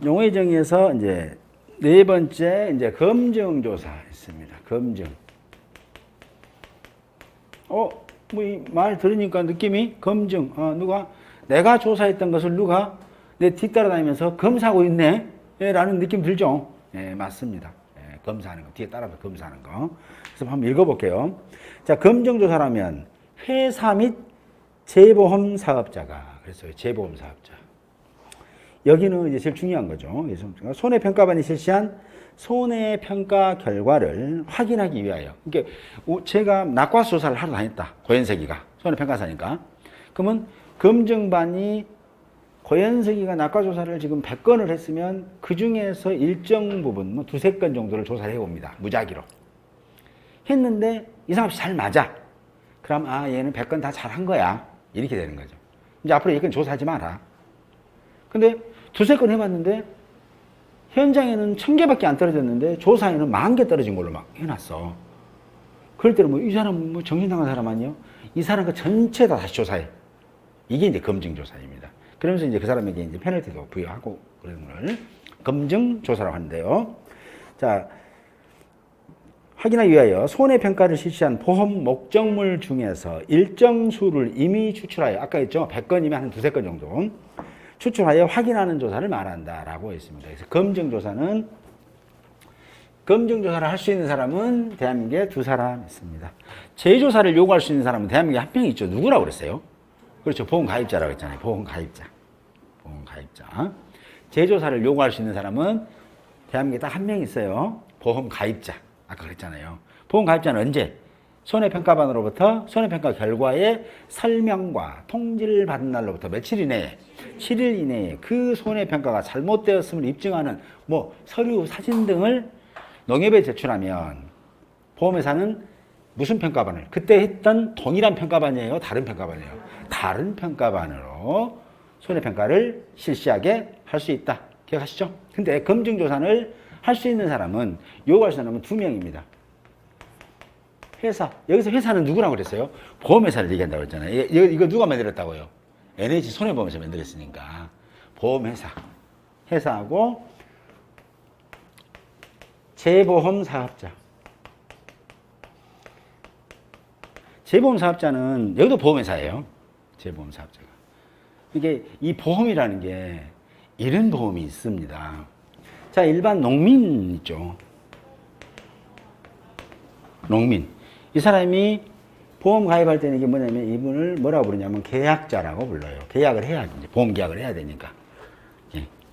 용어의 정의에서 이제 네 번째 이제 검증조사 있습니다. 검증. 뭐 이 말 들으니까 느낌이 검증. 누가 내가 조사했던 것을 누가 내 뒤따라다니면서 검사하고 있네. 라는 느낌 들죠? 예, 맞습니다. 예, 검사하는 거. 뒤에 따라서 검사하는 거. 그래서 한번 읽어볼게요. 자, 검증조사라면 회사 및 재보험 사업자가 그랬어요. 재보험 사업자. 여기는 이제 제일 중요한 거죠. 그래서 손해평가반이 실시한 손해평가 결과를 확인하기 위하여. 그러니까 제가 낙과수 조사를 하러 다녔다. 고현석이가. 손해평가사니까. 그러면 검증반이 고현석이가 낙과조사를 지금 100건을 했으면 그 중에서 일정 부분, 뭐 두세 건 정도를 조사를 해봅니다. 무작위로. 했는데 이상 없이 잘 맞아. 그럼 얘는 100건 다 잘한 거야. 이렇게 되는 거죠. 이제 앞으로 이건 조사하지 마라. 근데 두세 건 해봤는데 현장에는 1000개밖에 안 떨어졌는데 조사에는 10,000개 떨어진 걸로 막 해놨어. 그럴 때는 뭐 이 사람 뭐 정신나간 사람 아니요? 이 사람 그 전체 다 다시 조사해. 이게 이제 검증조사입니다. 그러면서 이제 그 사람에게 이제 페널티도 부여하고 그런 걸 검증조사라고 하는데요. 자, 확인하기 위하여 손해평가를 실시한 보험 목적물 중에서 일정 수를 이미 추출하여, 아까 했죠? 100건이면 한 두세 건 정도 추출하여 확인하는 조사를 말한다라고 했습니다. 그래서 검증조사를 할 수 있는 사람은 대한민국에 두 사람 있습니다. 재조사를 요구할 수 있는 사람은 대한민국에 한 명 있죠. 누구라고 그랬어요? 그렇죠. 보험가입자라고 했잖아요. 보험가입자. 재조사를 요구할 수 있는 사람은 대한민국에 딱 한 명 있어요. 보험가입자. 아까 그랬잖아요. 보험가입자는 언제? 손해평가반으로부터 손해평가 결과의 설명과 통지를 받은 날로부터 며칠 이내에, 7일 이내에 그 손해평가가 잘못되었음을 입증하는 뭐 서류, 사진 등을 농협에 제출하면 보험회사는 무슨 평가반을? 그때 했던 동일한 평가반이에요? 다른 평가반이에요? 다른 평가반으로 손해평가를 실시하게 할 수 있다. 기억하시죠? 근데 검증조사를 할 수 있는 사람은, 요구할 수 있는 사람은 2명입니다. 회사. 여기서 회사는 누구라고 그랬어요? 보험회사를 얘기한다고 그랬잖아요. 이거 누가 만들었다고요? NH 손해보험에서 만들었으니까. 보험회사. 회사하고 재보험 사업자. 재보험 사업자는 여기도 보험회사예요. 재보험 사업자가. 이게 이 보험이라는 게 이런 보험이 있습니다. 자, 일반 농민 있죠. 농민. 이 사람이 보험 가입할 때는 이게 뭐냐면 이분을 뭐라고 부르냐면 계약자라고 불러요. 계약을 해야지. 이제 보험 계약을 해야 되니까.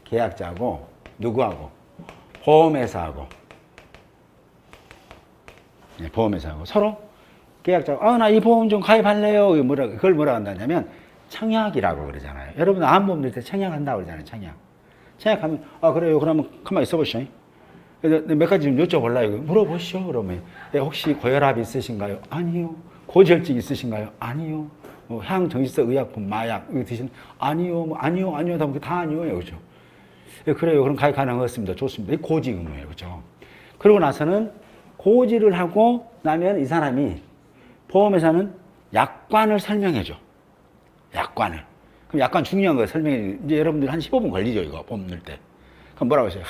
계약자고, 누구하고? 보험회사하고. 보험회사하고. 서로 계약자고, 나 이 보험 좀 가입할래요. 그걸 뭐라 한다냐면 청약이라고 그러잖아요. 여러분, 암보험 들 때 청약한다고 그러잖아요. 청약하면, 그래요. 그러면 가만히 있어보시죠. 몇 가지 좀 여쭤볼라요. 물어보시죠. 그러면 혹시 고혈압 있으신가요? 아니요. 고지혈증 있으신가요? 아니요. 향정신성 의약품, 마약 이거 드시는? 아니요. 아니요. 다 아니요예요. 그죠? 그래요. 그럼 가입 가능했습니다. 좋습니다. 이 고지 의무예요. 그죠? 그러고 나서는 고지를 하고 나면 이 사람이 보험회사는 약관을 설명해줘. 약관을. 그럼 약관 중요한 거 설명해. 이제 여러분들 한 15분 걸리죠. 이거 보험 넣을 때. 그럼 뭐라고 하세요?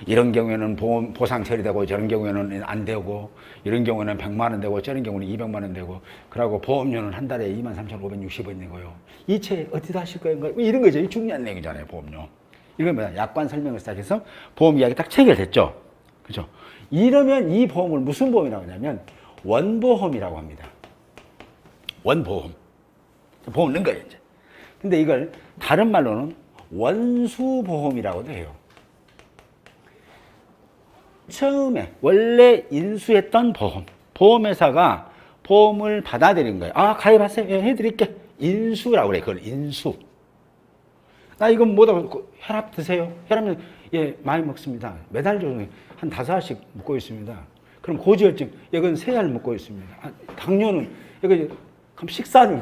이런 경우에는 보상 처리되고 저런 경우에는 안 되고 이런 경우에는 100만 원 되고 저런 경우는 200만 원 되고 그러고 보험료는 한 달에 23,560원이고요. 이체 어디다 하실 거예요? 이런 거죠. 이 중요한 내용이잖아요. 보험료. 이건 뭐야? 약관 설명을 시작해서 보험 이야기 딱 체결됐죠. 그죠? 이러면 이 보험을 무슨 보험이라고 하냐면 원보험이라고 합니다. 원보험. 보험 넣은 거예요, 이제. 근데 이걸 다른 말로는 원수보험이라고도 해요. 처음에 원래 인수했던 보험회사가 보험을 받아들인 거예요. 가입하세요. 해드릴게. 인수라고 그래. 그걸 인수. 나 이건 뭐다고 혈압 드세요. 혈압은 많이 먹습니다. 매달 종일 한 5알씩 먹고 있습니다. 그럼 고지혈증 이건 3알 먹고 있습니다. 당뇨는 이거 그럼 식사는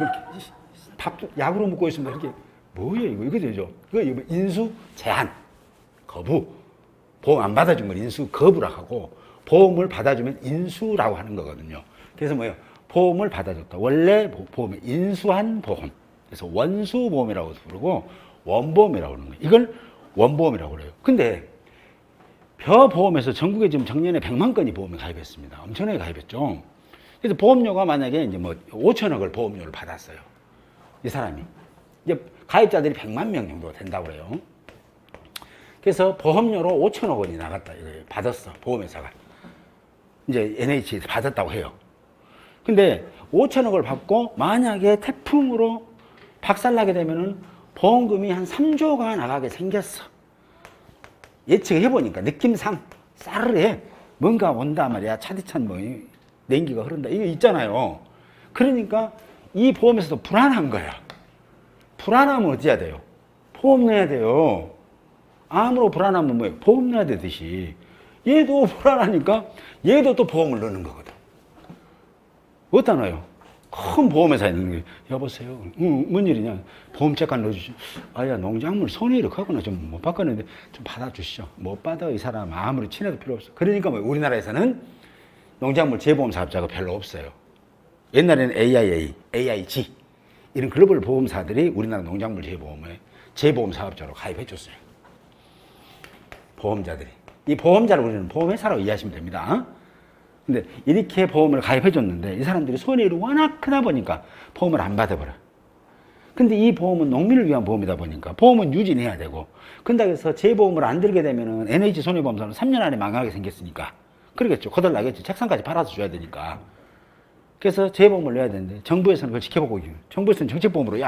밥도 약으로 먹고 있습니다. 이렇게 뭐예요 이거 되죠. 이거 인수 제한 거부. 보험 안 받아준 건 인수 거부라고 하고 보험을 받아주면 인수라고 하는 거거든요. 그래서 뭐예요? 보험을 받아줬다. 원래 보험을 인수한 보험. 그래서 원수보험이라고 부르고 원보험이라고 하는 거예요. 이걸 원보험이라고 그래요. 근데 벼보험에서 전국에 지금 작년에 100만 건이 보험에 가입했습니다. 엄청나게 가입했죠. 그래서 보험료가 만약에 이제 뭐 5천억을 보험료를 받았어요. 이 사람이. 이제 가입자들이 100만 명 정도 된다고 그래요. 그래서 보험료로 5천억 원이 나갔다. 받았어. 보험회사가. 이제 NH에서 받았다고 해요. 근데 5천억을 받고 만약에 태풍으로 박살나게 되면은 보험금이 한 3조가 나가게 생겼어. 예측해보니까 느낌상 싸르르해. 뭔가 온다 말이야. 차디찬 뭐 냉기가 흐른다. 이거 있잖아요. 그러니까 이 보험에서도 불안한 거야. 불안하면 어찌 해야 돼요? 보험 내야 돼요. 암으로 불안하면 뭐예요? 보험 내야 되듯이. 얘도 불안하니까 얘도 또 보험을 넣는 거거든. 어디다 넣어요? 큰 보험회사에 있는 게, 여보세요. 뭔 일이냐? 보험 잠깐 넣어주시오. 아야, 농작물 손해 이렇게 하거나 좀 못 받겠는데 좀 받아주시죠. 못 받아, 이 사람. 아무리 친해도 필요 없어. 그러니까 뭐 우리나라에서는 농작물 재보험 사업자가 별로 없어요. 옛날에는 AIA, AIG 이런 글로벌 보험사들이 우리나라 농작물 재보험에 재보험 사업자로 가입해 줬어요. 보험자들이. 이 보험자를 우리는 보험회사라고 이해하시면 됩니다. 근데 이렇게 보험을 가입해 줬는데 이 사람들이 손해율이 워낙 크다 보니까 보험을 안 받아버려. 근데 이 보험은 농민을 위한 보험이다 보니까 보험은 유진해야 되고, 근데 그래서 재보험을 안 들게 되면은 NH 손해보험사는 3년 안에 망하게 생겼으니까 그러겠죠. 거덜나겠죠. 책상까지 팔아서 줘야 되니까. 그래서 재보험을 내야 되는데 정부에서는 그걸 지켜보고 있어요. 정부에서는 정책보험으로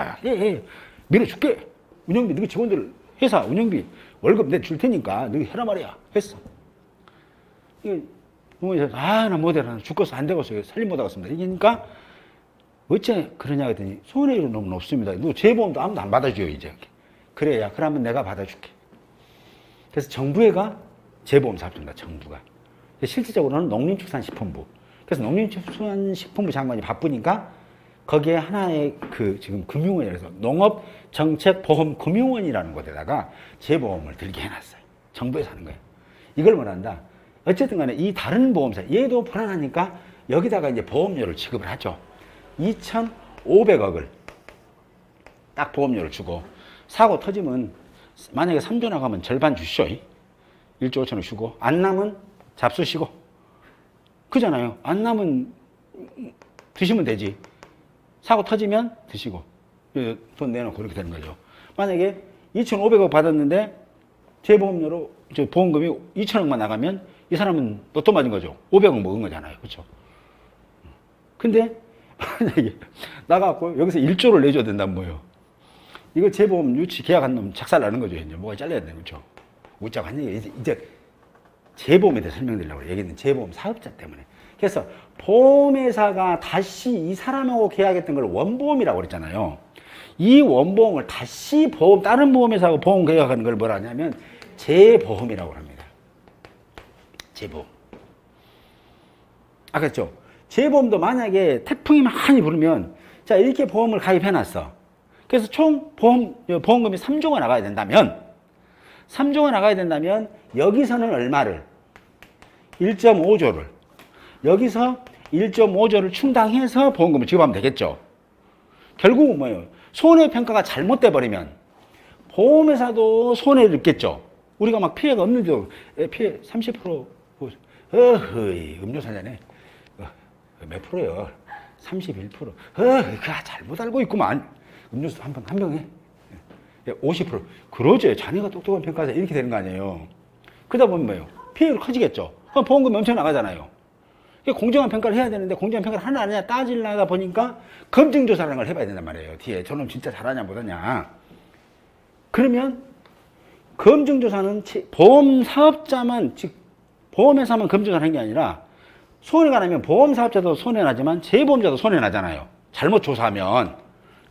밀어줄게. 운영비, 너희 직원들 회사 운영비 월급 내 줄 테니까 너희 해라 말이야. 했어. 이거 부모님이 나 못해라. 죽겠어. 안 되겠어요. 살림 못하겠습니다. 이러니까 어째 그러냐 했더니 손해율이 너무 높습니다. 너 재보험도 아무도 안 받아줘요 이제. 그래야 그러면 내가 받아줄게. 그래서 정부가 재보험 사업자입니다. 정부가. 실질적으로는 농림축산식품부. 그래서 농림축산식품부 장관이 바쁘니까 거기에 하나의 그 지금 금융원이라서 농업정책보험금융원이라는 곳에다가 재보험을 들게 해놨어요. 정부에서 하는 거예요. 이걸 뭐란다. 어쨌든 간에 이 다른 보험사, 얘도 불안하니까 여기다가 이제 보험료를 지급을 하죠. 2,500억을 딱 보험료를 주고, 사고 터지면 만약에 3조 나가면 절반 주시오. 1조 5천억 주고, 안 나면 잡수시고. 그잖아요. 안 나면 드시면 되지. 사고 터지면 드시고. 돈 내놓고 그렇게 되는 거죠. 만약에 2,500억 받았는데 재보험료로 보험금이 2천억만 나가면 이 사람은 로또 맞은 거죠. 500억 먹은 거잖아요. 그렇죠? 근데 만약에 나가고 여기서 1조를 내줘야 된다면 뭐예요? 이거 재보험 유치 계약한 놈 작살 나는 거죠. 이제 뭐가 잘려야 되는 거죠. 웃자고 한 얘기. 이제 재보험에 대해 설명드리려고 얘기했는 재보험 사업자 때문에. 그래서 보험회사가 다시 이 사람하고 계약했던 걸 원보험이라고 그랬잖아요. 이 원보험을 다시 다른 보험회사하고 보험 계약하는 걸 뭐라 하냐면 재보험이라고 합니다. 재보험. 아겠죠? 재보험도 만약에 태풍이 많이 부르면, 자, 이렇게 보험을 가입해놨어. 그래서 총 보험금이 3조가 나가야 된다면, 3조가 나가야 된다면, 여기서는 얼마를? 1.5조를. 여기서 1.5조를 충당해서 보험금을 지급하면 되겠죠. 결국은 뭐예요? 손해평가가 잘못돼 버리면 보험회사도 손해를 입겠죠. 우리가 막 피해가 없는데도 피해 30%, 어허이, 음료수 한잔해. 몇 프로요? 31%. 그거 잘못 알고 있구만. 음료수 한 병 해. 50%. 그러죠. 자네가 똑똑한 평가사 이렇게 되는 거 아니에요. 그러다 보면 뭐예요? 피해가 커지겠죠. 그럼 보험금이 엄청 나가잖아요. 공정한 평가를 해야 되는데 공정한 평가를 하나 안 하냐 따지려다 보니까 검증조사라는 걸 해봐야 된단 말이에요. 뒤에 저놈 진짜 잘하냐 못하냐. 그러면 검증조사는 보험사업자만, 즉 보험회사만 검증을 한 게 아니라 손해가 나면 보험사업자도 손해나지만 재보험자도 손해나잖아요. 잘못 조사하면.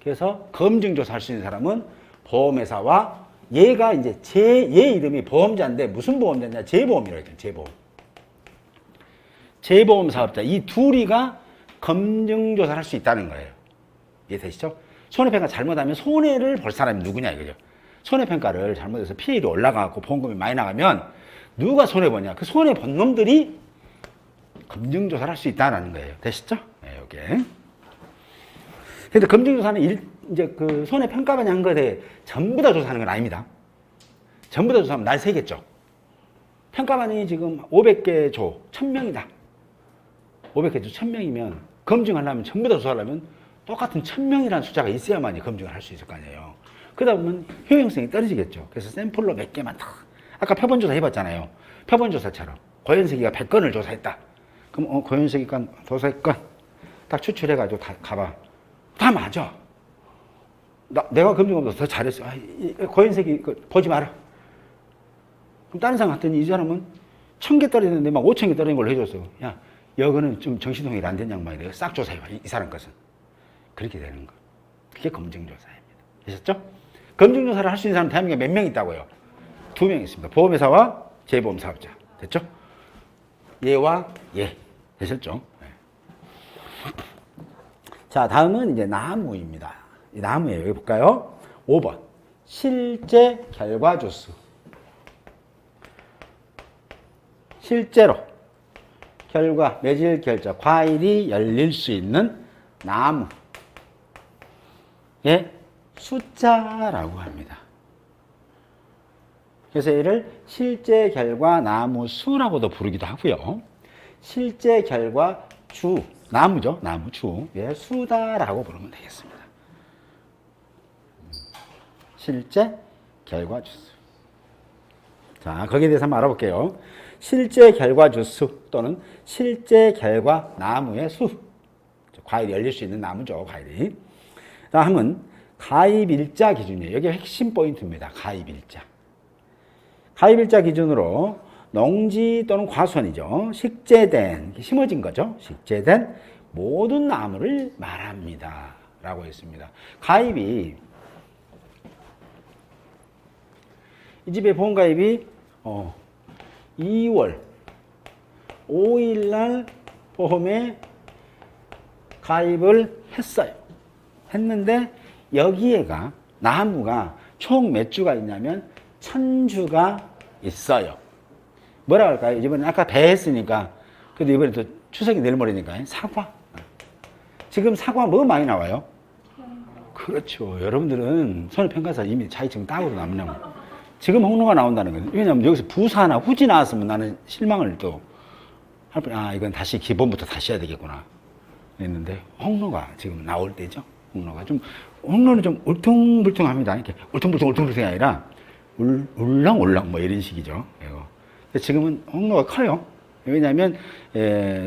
그래서 검증조사할 수 있는 사람은 보험회사와 얘가 이제 얘 이름이 보험자인데 무슨 보험자냐? 재보험이라고 했죠. 재보험. 재보험 사업자. 이 둘이가 검증조사를 할 수 있다는 거예요. 이해되시죠? 손해평가 잘못하면 손해를 볼 사람이 누구냐 이거죠. 손해평가를 잘못해서 피해율이 올라가고 보험금이 많이 나가면 누가 손해보냐? 그 손해본 놈들이 검증조사를 할 수 있다는 거예요. 되시죠? 네, 요게. 근데 검증조사는 이제 그 손해평가만 한 것에 전부 다 조사하는 건 아닙니다. 전부 다 조사하면 날 새겠죠. 평가반이 지금 500개 조, 1000명이다. 500개 조 1000명이면 검증하려면 전부 다 조사하려면 똑같은 1000명이라는 숫자가 있어야만이 검증을 할 수 있을 거 아니에요. 그러다 보면 효용성이 떨어지겠죠. 그래서 샘플로 몇 개만 딱. 아까 표본조사 해봤잖아요. 표본조사처럼. 고현석이가 100건을 조사했다. 그럼 고현석이가 조사했건 딱 추출해가지고 다 가봐. 다 맞아. 내가 검증하면서 더 잘했어. 고현석이 보지 마라. 그럼 다른 사람 갔더니 이 사람은 1000개 떨어졌는데 막 5000개 떨어진 걸로 해줬어. 야, 여거는 좀 정신동일이 안 된 양반이 내가 싹 조사해봐. 이 사람 것은. 그렇게 되는 거. 그게 검증조사입니다. 되셨죠? 검증조사를 할 수 있는 사람 대한민국에 몇 명 있다고요? 2명 있습니다. 보험회사와 재보험사업자. 됐죠? 얘와 얘. 되셨죠? 네. 자, 다음은 이제 나무입니다. 이 나무예요. 여기 볼까요? 5번. 실제 결과 주수. 실제로 결과, 매질 결자, 과일이 열릴 수 있는 나무의 숫자라고 합니다. 그래서 얘를 실제 결과 나무 수라고도 부르기도 하고요. 실제 결과 주, 나무죠. 나무 주. 예, 수다라고 부르면 되겠습니다. 실제 결과 주수. 자, 거기에 대해서 한번 알아볼게요. 실제 결과 주수 또는 실제 결과 나무의 수. 과일이 열릴 수 있는 나무죠. 과일이. 다음은 가입일자 기준이에요. 여기 핵심 포인트입니다. 가입일자. 가입일자 기준으로 농지 또는 과수원이죠. 식재된, 심어진 거죠. 식재된 모든 나무를 말합니다. 라고 했습니다. 가입이, 이 집에 보험가입이 2월 5일 날 보험에 가입을 했어요. 했는데 여기에가 나무가 총 몇 주가 있냐면 1000주가 있어요. 뭐라 할까요? 이번에 아까 배 했으니까 그래도 이번에 또 추석이 내일 모레니까 사과. 지금 사과 뭐 많이 나와요? 그렇죠. 여러분들은 손해평가사 이미 자격증 따고도 남냐고. 지금 홍로가 나온다는 거예요. 왜냐하면 여기서 부사나 후지 나왔으면 나는 실망을 또 할 뻔. 아, 이건 다시 기본부터 다시 해야 되겠구나 했는데 홍로가 지금 나올 때죠. 홍로는 좀 울퉁불퉁합니다. 이렇게 울퉁불퉁이 아니라 울렁울렁 뭐 이런 식이죠. 지금은 홍로가 커요. 왜냐하면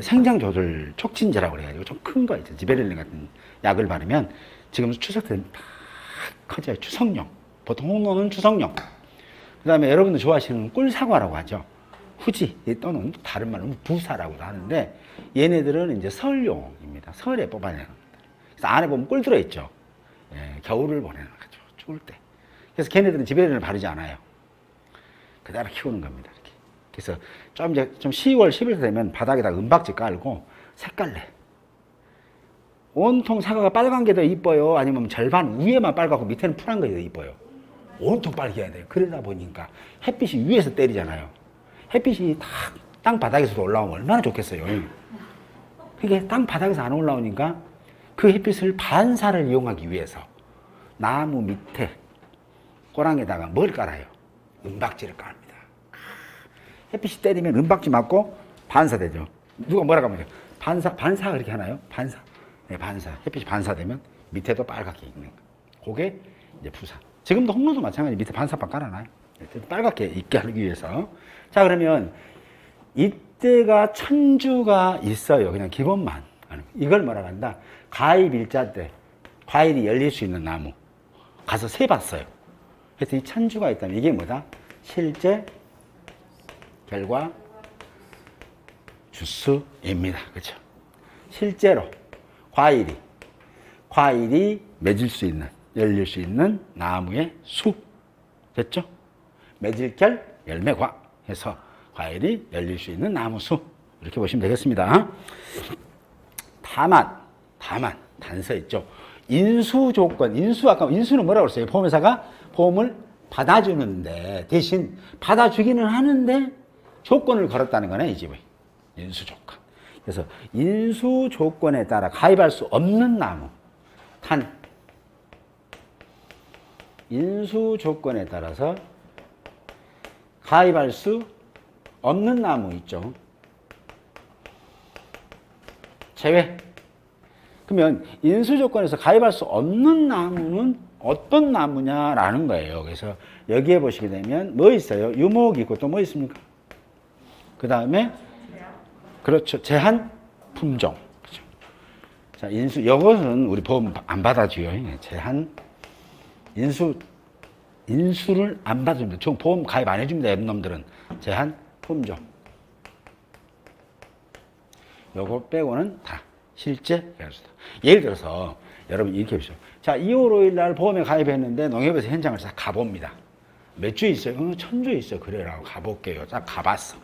생장 조절 촉진제라고 그래가지고 좀 큰 거 있죠. 지베렐린 같은 약을 바르면 지금 추석 때는 다 커져요. 추석용. 보통 홍로는 추석용. 그 다음에 여러분들 좋아하시는 꿀사과라고 하죠. 후지 또는 다른 말로 부사라고도 하는데 얘네들은 이제 설용입니다. 설에 뽑아내는 겁니다. 그래서 안에 보면 꿀 들어있죠. 예, 겨울을 보내는 거죠. 추울 때. 그래서 걔네들은 지베렐린을 바르지 않아요. 그대로 키우는 겁니다. 이렇게. 그래서 좀 이제 좀 10월, 11월 되면 바닥에다 은박지 깔고 색깔내. 온통 사과가 빨간 게 더 이뻐요? 아니면 절반 위에만 빨갛고 밑에는 푸른 게 더 이뻐요? 온통 빨게 해야 돼요. 그러다 보니까 햇빛이 위에서 때리잖아요. 햇빛이 땅 바닥에서도 올라오면 얼마나 좋겠어요. 그게 땅 바닥에서 안 올라오니까 그 햇빛을 반사를 이용하기 위해서 나무 밑에 꼬랑에다가 뭘 깔아요? 은박지를 깔합니다. 햇빛이 때리면 은박지 맞고 반사되죠. 누가 뭐라고 하면 반사 그렇게 하나요? 반사. 네, 반사. 햇빛이 반사되면 밑에도 빨갛게 있는 거. 그게 이제 부사. 지금도 홍로도 마찬가지 밑에 반사판 깔아놔요. 빨갛게 있게 하기 위해서. 자, 그러면 이때가 1000주가 있어요. 그냥 기본만. 이걸 뭐라고 한다? 가입일자 때 과일이 열릴 수 있는 나무. 가서 세봤어요. 그래서 이 1000주가 있다면 이게 뭐다? 실제 결과 주수입니다. 그렇죠? 실제로 과일이 맺을 수 있는, 열릴 수 있는 나무의 수. 됐죠? 맺을결, 열매과 해서 과일이 열릴 수 있는 나무 수. 이렇게 보시면 되겠습니다. 다만, 단서 있죠. 인수 조건, 아까 인수는 뭐라고 그랬어요? 보험회사가 보험을 받아주는데, 대신 받아주기는 하는데 조건을 걸었다는 거네, 이 집의. 인수 조건. 그래서 인수 조건에 따라 가입할 수 없는 나무, 인수 조건에 따라서 가입할 수 없는 나무 있죠. 제외. 그러면 인수조건에서 가입할 수 없는 나무는 어떤 나무냐라는 거예요. 그래서 여기에 보시게 되면 뭐 있어요? 유목이 있고 또 뭐 있습니까? 그 다음에 그렇죠. 제한 품종. 그렇죠. 자, 인수, 이것은 우리 보험 안 받아줘요. 제한, 인수를 안 받아줍니다. 저 보험 가입 안 해줍니다. 앱놈들은. 제한 품종. 요거 빼고는 다 실제 계약수다. 예를 들어서 여러분 이렇게 보시죠. 자, 2월 5일 날 보험에 가입했는데 농협에서 현장을 싹 가봅니다. 몇 주 있어요? 천주 있어요. 그래라고 가볼게요. 딱 가봤어.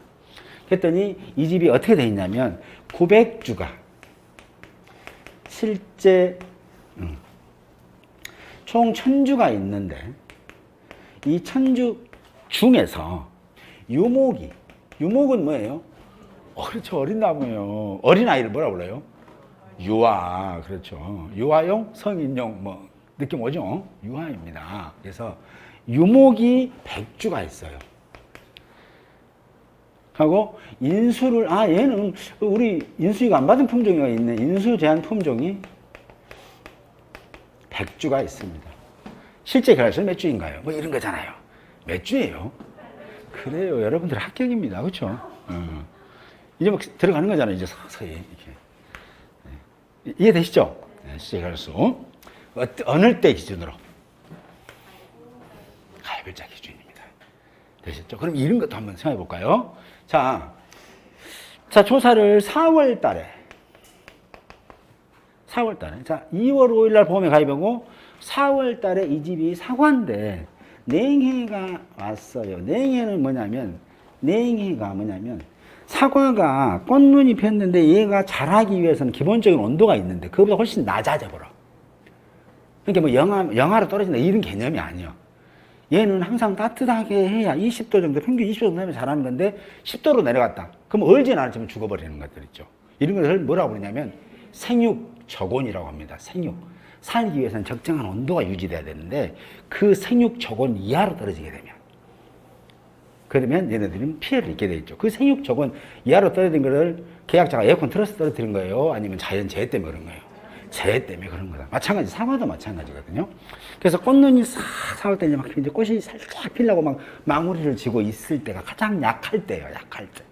그랬더니 이 집이 어떻게 돼 있냐면 900주가 실제 총 1000주가 있는데 이 1000주 중에서 유목은 뭐예요? 그렇죠. 어린 나무예요. 어린 아이를 뭐라 불러요? 유아. 그렇죠. 유아용, 성인용 뭐 느낌 오죠? 유아입니다. 그래서 유목이 100주가 있어요. 하고 인수를 얘는 우리 인수위가 안 받은 품종이 있네. 인수 제한 품종이 100주가 있습니다. 실제 결과는 몇 주인가요? 뭐 이런 거잖아요. 몇 주예요? 그래요. 여러분들 합격입니다. 그렇죠? 이제 막 들어가는 거잖아요. 이제 서서히 이렇게. 네. 이해되시죠? 네, 실제 결수. 어느 때 기준으로? 가입일자 기준입니다. 되셨죠? 그럼 이런 것도 한번 생각해 볼까요? 자, 조사를 4월 달에. 자, 2월 5일 날 보험에 가입하고 4월 달에 이 집이 사과인데 냉해가 왔어요. 냉해가 뭐냐면 사과가 꽃눈이 폈는데 얘가 자라기 위해서는 기본적인 온도가 있는데 그거보다 훨씬 낮아져 버려. 그러니까 뭐 영하로 떨어진다 이런 개념이 아니에요. 얘는 항상 따뜻하게 해야 20도 정도, 평균 20도 정도 되면 자라는 건데 10도로 내려갔다. 그럼 얼진 않았지만 죽어버리는 것들 있죠. 이런 것을 뭐라고 그러냐면 생육적온이라고 합니다. 살기 위해서는 적정한 온도가 유지돼야 되는데 그 생육적온 이하로 떨어지게 되면 그러면 얘네들은 피해를 입게 돼 있죠. 그 생육적온 이하로 떨어진 거를 계약자가 에어컨 틀어서 떨어뜨린 거예요? 아니면 자연재해 때문에 그런 거예요? 재해 때문에 그런 거다. 마찬가지, 사과도 마찬가지거든요. 그래서 꽃눈이 싹 사올 때 막 이제 꽃이 살짝 피려고 막 마무리를 지고 있을 때가 가장 약할 때예요. 약할 때.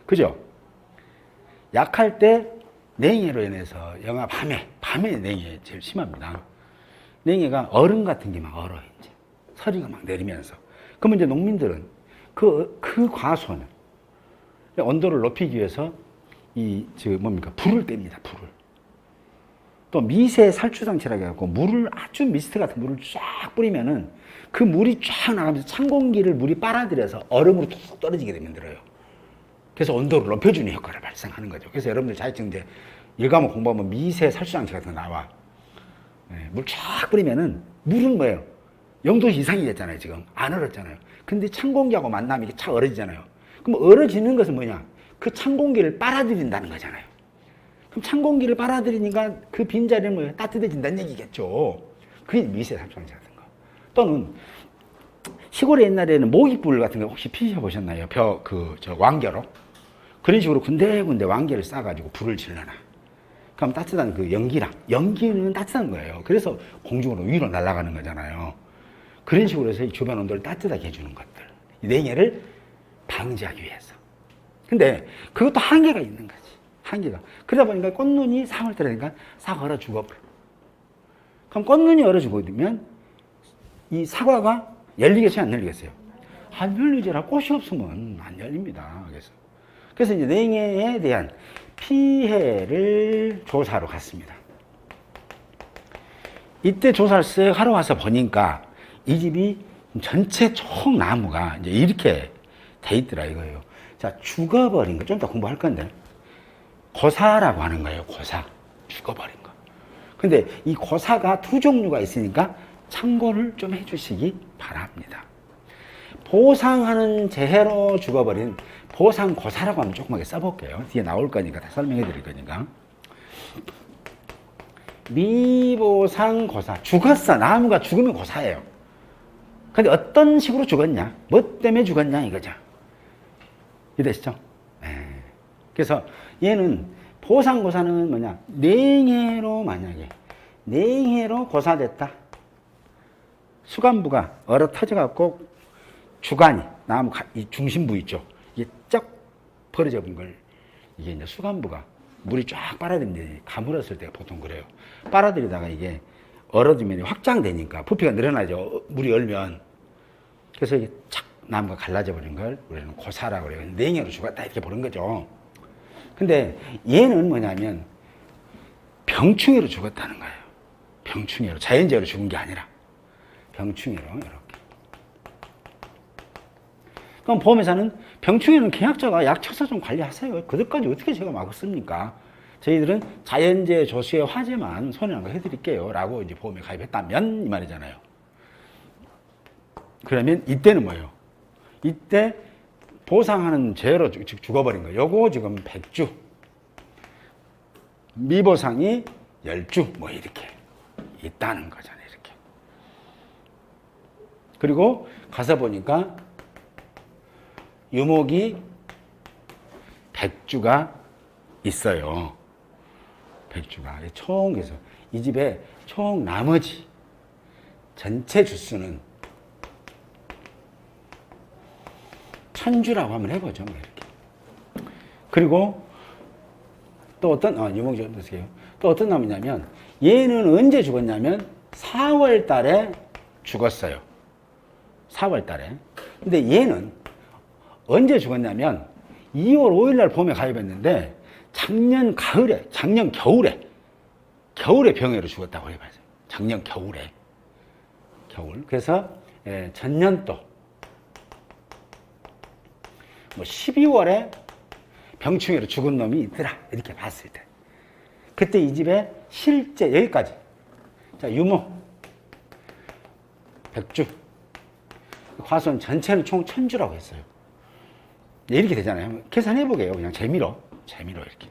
그죠? 약할 때 냉해로 인해서 영하 밤에 냉해 제일 심합니다. 냉해가 얼음 같은 게 막 얼어 이제 서리가 막 내리면서. 그러면 이제 농민들은 그 과수는 온도를 높이기 위해서 불을 뗍니다. 불을. 또 미세 살추 장치라고 해갖고 물을 아주 미스트 같은 물을 쫙 뿌리면은 그 물이 쫙 나가면서 찬 공기를 물이 빨아들여서 얼음으로 툭 떨어지게 되면 들어요. 그래서 온도를 높여주는 효과를 발생하는 거죠. 그래서 여러분들 자격증 이제 일과목 공부하면 미세 살추 장치 같은 거 나와. 물 쫙 뿌리면은 물은 뭐예요? 0도 이상이겠잖아요. 지금 안 얼었잖아요. 근데 찬 공기하고 만나면 이게 착 얼어지잖아요. 그럼 얼어지는 것은 뭐냐? 그 찬 공기를 빨아들인다는 거잖아요. 그럼 찬 공기를 빨아들이니까 그 빈자리는 뭐예요? 따뜻해진다는 얘기겠죠. 그게 미세 살추 장치 같은 거. 또는 시골에 옛날에는 모깃불 같은 거 혹시 피셔보셨나요? 왕겨로? 그런 식으로 군데군데 왕겨를 싸가지고 불을 질러놔. 그럼 따뜻한 그 연기는 따뜻한 거예요. 그래서 공중으로 위로 날아가는 거잖아요. 그런 식으로 해서 주변 온도를 따뜻하게 해주는 것들. 냉해를 방지하기 위해서. 근데 그것도 한계가 있는 거지. 한계가. 그러다 보니까 꽃눈이 4월 달이니까 싹 얼어 죽어버려. 그럼 꽃눈이 얼어 죽어지면 이 사과가 열리겠어요? 안 열리겠어요? 안 열리잖아. 꽃이 없으면 안 열립니다. 그래서 이제 냉해에 대한 피해를 조사하러 갔습니다. 이때 조사를 쓱 하러 와서 보니까 이 집이 전체 총 나무가 이제 이렇게 돼 있더라 이거예요. 자, 죽어버린 거 좀 더 공부할 건데 고사라고 하는 거예요. 고사. 죽어버린 거. 근데 이 고사가 두 종류가 있으니까 참고를 좀 해주시기 바랍니다. 보상하는 재해로 죽어버린 보상고사라고 한번 조그맣게 써볼게요. 뒤에 나올 거니까 다 설명해 드릴 거니까. 미보상고사. 죽었어. 나무가 죽으면 고사예요. 근데 어떤 식으로 죽었냐? 뭐 때문에 죽었냐 이거죠. 이해되시죠? 그래서 얘는 보상고사는 뭐냐? 냉해로 만약에 냉해로 고사됐다. 수간부가 얼어 터져갖고 주간이 나무 이 중심부 있죠. 이게 쫙 벌어져 본 걸 이게 이제 수간부가 물이 쫙 빨아들이는데 가물었을 때 보통 그래요. 빨아들이다가 이게 얼어지면 확장되니까 부피가 늘어나죠. 물이 얼면. 그래서 이게 착 나무가 갈라져 버린 걸 우리는 고사라고 그래요. 냉해로 죽었다 이렇게 보는 거죠. 근데 얘는 뭐냐면 병충해로 죽었다는 거예요. 병충해로. 자연재해로 죽은 게 아니라 병충해로 이렇게. 그럼 보험회사는 병충해는 계약자가 약 쳐서 좀 관리하세요. 그것까지 어떻게 제가 막습니까? 저희들은 자연재해 조수의 화재만 손해난 거 해드릴게요. 라고 이제 보험에 가입했다면 이 말이잖아요. 그러면 이때는 뭐예요? 이때 보상하는 죄로 죽어버린 거예요. 요거 지금 100주. 미보상이 10주. 뭐 이렇게 있다는 거잖아요. 이렇게. 그리고 가서 보니까 유목이 100주가 있어요. 100주가. 총, 그래서 이 집에 총 나머지 전체 주수는 1000주라고 한번 해보죠. 뭐 이렇게. 그리고 또 어떤, 유목이 좀 보세요. 또 어떤 나무냐면, 얘는 언제 죽었냐면, 4월 달에 죽었어요. 4월 달에. 근데 얘는 언제 죽었냐면, 2월 5일 날 봄에 가입했는데, 작년 가을에, 작년 겨울에 병해로 죽었다고 해봐요. 작년 겨울에. 겨울. 그래서, 전년도, 뭐 12월에 병충해로 죽은 놈이 있더라. 이렇게 봤을 때. 그때 이 집에 실제, 여기까지. 자, 유목. 100주. 과수원 전체는 총 1000주라고 했어요. 이렇게 되잖아요. 계산해보게요. 그냥 재미로 이렇게.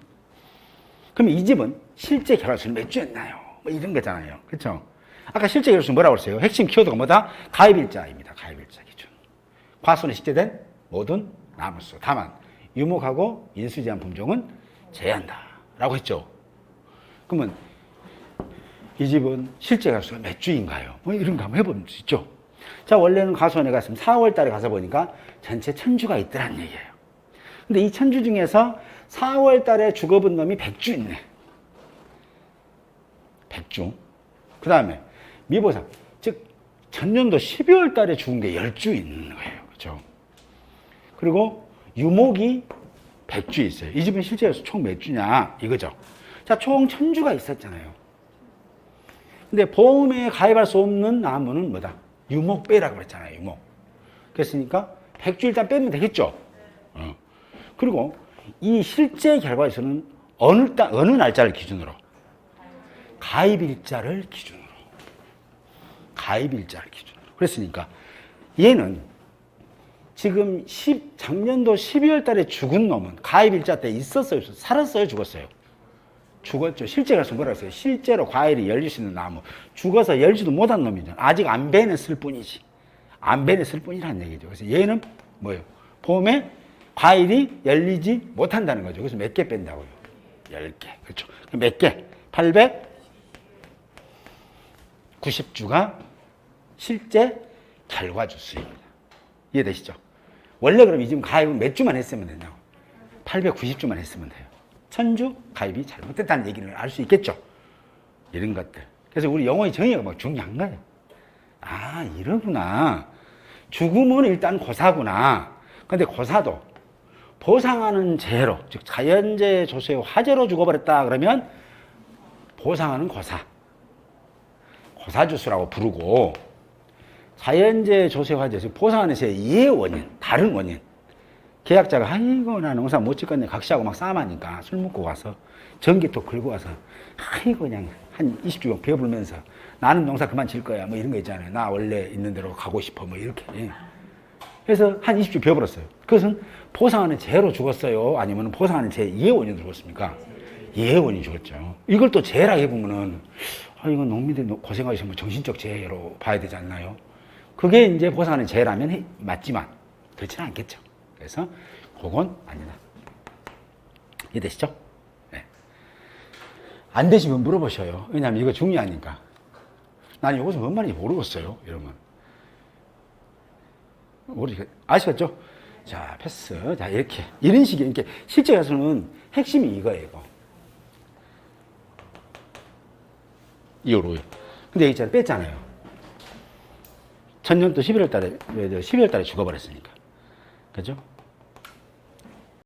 그러면 이 집은 실제 결혼수는 몇 주였나요? 뭐 이런 거잖아요. 그렇죠? 아까 실제 결혼수 뭐라고 했어요? 핵심 키워드가 뭐다? 가입일자입니다. 가입일자 기준. 과수원에 식재된 모든 나무수. 다만 유목하고 인수제한 품종은 제한다. 라고 했죠. 그러면 이 집은 실제 결혼수가 몇 주인가요? 뭐 이런 거 한번 해볼 수 있죠. 자, 원래는 과수원에 갔으면 4월 달에 가서 보니까 전체 1000주가 있더란 얘기예요. 근데 이 1000주 중에서 4월 달에 죽어본 놈이 100주 있네. 100주. 그 다음에 미보상. 즉, 전년도 12월 달에 죽은 게 10주 있는 거예요. 그죠? 그리고 유목이 100주 있어요. 이 집은 실제로 총 몇 주냐? 이거죠. 자, 총 1000주가 있었잖아요. 근데 보험에 가입할 수 없는 나무는 뭐다? 유목 빼라고 그랬잖아요. 유목. 그랬으니까 100주 일단 빼면 되겠죠. 그리고 이 실제 결과에서는 어느 날짜를 기준으로? 가입일자를 기준으로. 가입일자를 기준으로. 그랬으니까 얘는 지금 작년도 12월 달에 죽은 놈은 가입일자 때 있었어요? 살았어요? 죽었어요? 죽었죠. 실제 가서 뭐라 했어요? 실제로 과일이 열릴 수 있는 나무. 죽어서 열지도 못한 놈이잖아. 아직 안 베냈을 뿐이지. 안 베냈을 뿐이라는 얘기죠. 그래서 얘는 뭐예요? 봄에 과일이 열리지 못한다는 거죠. 그래서 몇 개 뺀다고요? 10개. 그렇죠. 몇 개? 890주가 실제 결과주수입니다. 이해되시죠? 원래 그럼 이 집 가입은 몇 주만 했으면 되냐고? 890주만 했으면 돼요. 1000주 가입이 잘못됐다는 얘기를 알 수 있겠죠? 이런 것들. 그래서 우리 영어의 정의가 막 중요한 거예요. 아, 이러구나. 죽음은 일단 고사구나. 근데 고사도 보상하는 재해로, 즉 자연재해 조수의 화재로 죽어버렸다 그러면 보상하는 고사. 고사주수라고 부르고, 자연재해 조수의 화재에서 보상하는 재해 이의 원인, 다른 원인. 계약자가 아이고 나 농사 못 짓겠네 각시하고 막 싸움하니까 술 먹고 가서 전기톱 긁고 와서 아이고 그냥 한 20주 배불면서 나는 농사 그만 질 거야 뭐 이런 거 있잖아요. 나 원래 있는 대로 가고 싶어 뭐 이렇게. 그래서 한 20주 배불었어요. 그것은 보상하는 재해로 죽었어요? 아니면 보상하는 재해 이의 원인으로 죽었습니까? 이의 원인이 죽었죠. 이걸 또 재해라고 해보면은 이건 농민들이 고생하시면 정신적 재해로 봐야 되지 않나요? 그게 이제 보상하는 죄라면 맞지만 그렇지는 않겠죠. 그래서 그건 아니다. 이해되시죠? 네. 안 되시면 물어보셔요. 왜냐하면 이거 중요하니까. 나는 이것이 뭔 말인지 모르겠어요. 이러면. 아시겠죠? 자, 패스. 자, 이렇게. 이런 식의, 이렇게. 실제 가서는 핵심이 이거예요, 이거. 이거로. 근데 여기 있잖아요. 뺐잖아요. 천년도 11월 달에 죽어버렸으니까. 그죠?